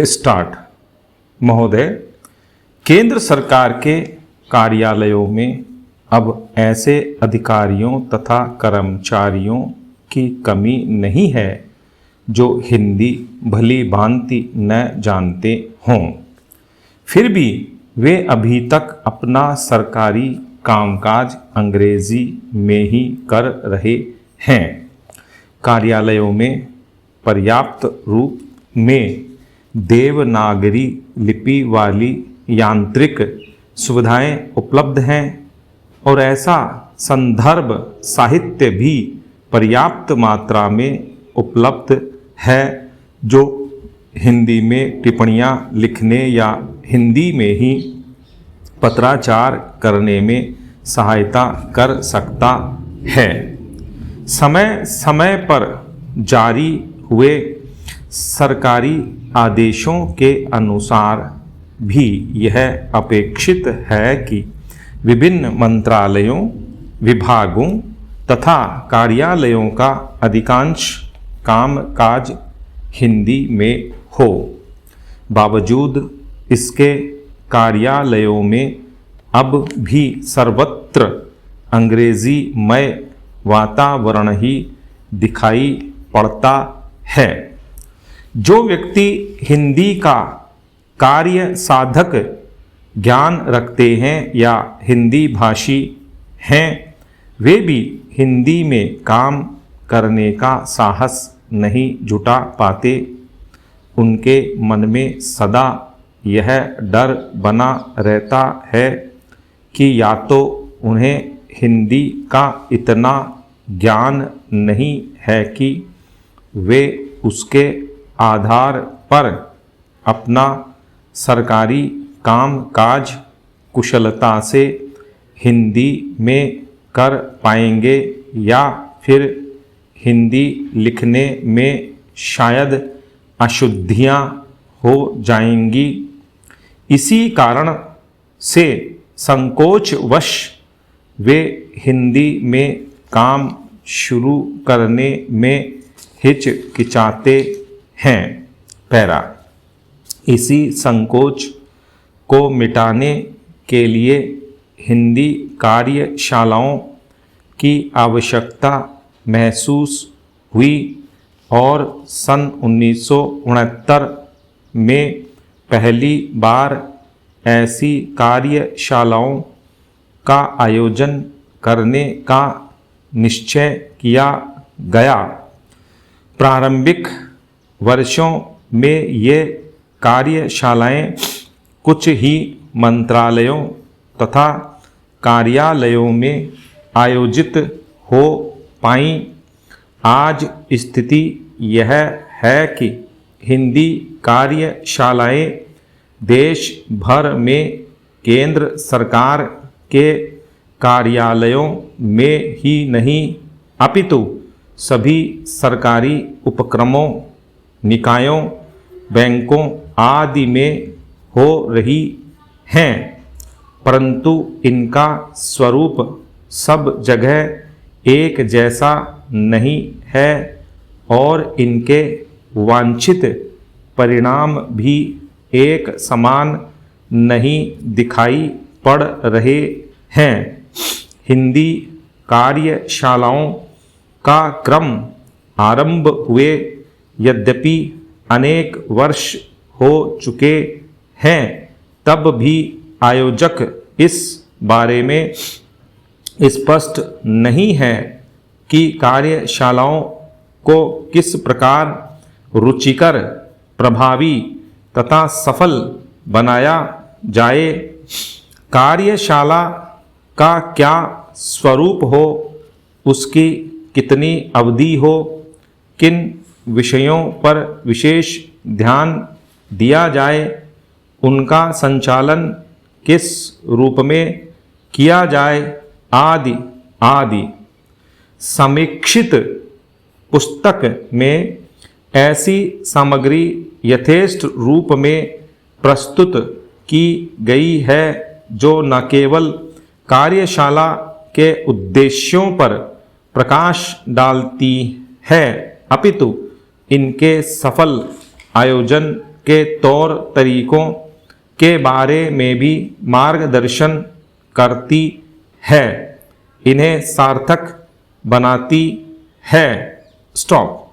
Start. महोदय, केंद्र सरकार के कार्यालयों में अब ऐसे अधिकारियों तथा कर्मचारियों की कमी नहीं है जो हिंदी भली भांति न जानते हों। फिर भी वे अभी तक अपना सरकारी कामकाज अंग्रेजी में ही कर रहे हैं। कार्यालयों में पर्याप्त रूप में देवनागरी लिपि वाली यांत्रिक सुविधाएं उपलब्ध हैं और ऐसा संदर्भ साहित्य भी पर्याप्त मात्रा में उपलब्ध है जो हिंदी में टिप्पणियां लिखने या हिंदी में ही पत्राचार करने में सहायता कर सकता है। समय समय पर जारी हुए सरकारी आदेशों के अनुसार भी यह अपेक्षित है कि विभिन्न मंत्रालयों, विभागों तथा कार्यालयों का अधिकांश कामकाज हिंदी में हो। बावजूद इसके कार्यालयों में अब भी सर्वत्र अंग्रेजीमय वातावरण ही दिखाई पड़ता है। जो व्यक्ति हिंदी का कार्य साधक ज्ञान रखते हैं या हिंदी भाषी हैं, वे भी हिंदी में काम करने का साहस नहीं जुटा पाते। उनके मन में सदा यह डर बना रहता है कि या तो उन्हें हिंदी का इतना ज्ञान नहीं है कि वे उसके आधार पर अपना सरकारी कामकाज कुशलता से हिंदी में कर पाएंगे या फिर हिंदी लिखने में शायद अशुद्धियां हो जाएंगी। इसी कारण से संकोचवश वे हिंदी में काम शुरू करने में हिचकिचाते हैं। पैरा। इसी संकोच को मिटाने के लिए हिंदी कार्यशालाओं की आवश्यकता महसूस हुई और सन 1969 में पहली बार ऐसी कार्यशालाओं का आयोजन करने का निश्चय किया गया। प्रारंभिक वर्षों में ये कार्यशालाएं कुछ ही मंत्रालयों तथा कार्यालयों में आयोजित हो पाईं। आज स्थिति यह है कि हिंदी कार्यशालाएं देश भर में केंद्र सरकार के कार्यालयों में ही नहीं अपितु सभी सरकारी उपक्रमों, निकायों, बैंकों आदि में हो रही हैं, परंतु इनका स्वरूप सब जगह एक जैसा नहीं है और इनके वांछित परिणाम भी एक समान नहीं दिखाई पड़ रहे हैं। हिंदी कार्यशालाओं का क्रम आरंभ हुए यद्यपि अनेक वर्ष हो चुके हैं, तब भी आयोजक इस बारे में स्पष्ट नहीं है कि कार्यशालाओं को किस प्रकार रुचिकर, प्रभावी तथा सफल बनाया जाए। कार्यशाला का क्या स्वरूप हो, उसकी कितनी अवधि हो, किन विषयों पर विशेष ध्यान दिया जाए, उनका संचालन किस रूप में किया जाए आदि आदि। समीक्षित पुस्तक में ऐसी सामग्री यथेष्ट रूप में प्रस्तुत की गई है जो न केवल कार्यशाला के उद्देश्यों पर प्रकाश डालती है अपितु इनके सफल आयोजन के तौर तरीकों के बारे में भी मार्गदर्शन करती है, इन्हें सार्थक बनाती है। स्टॉप।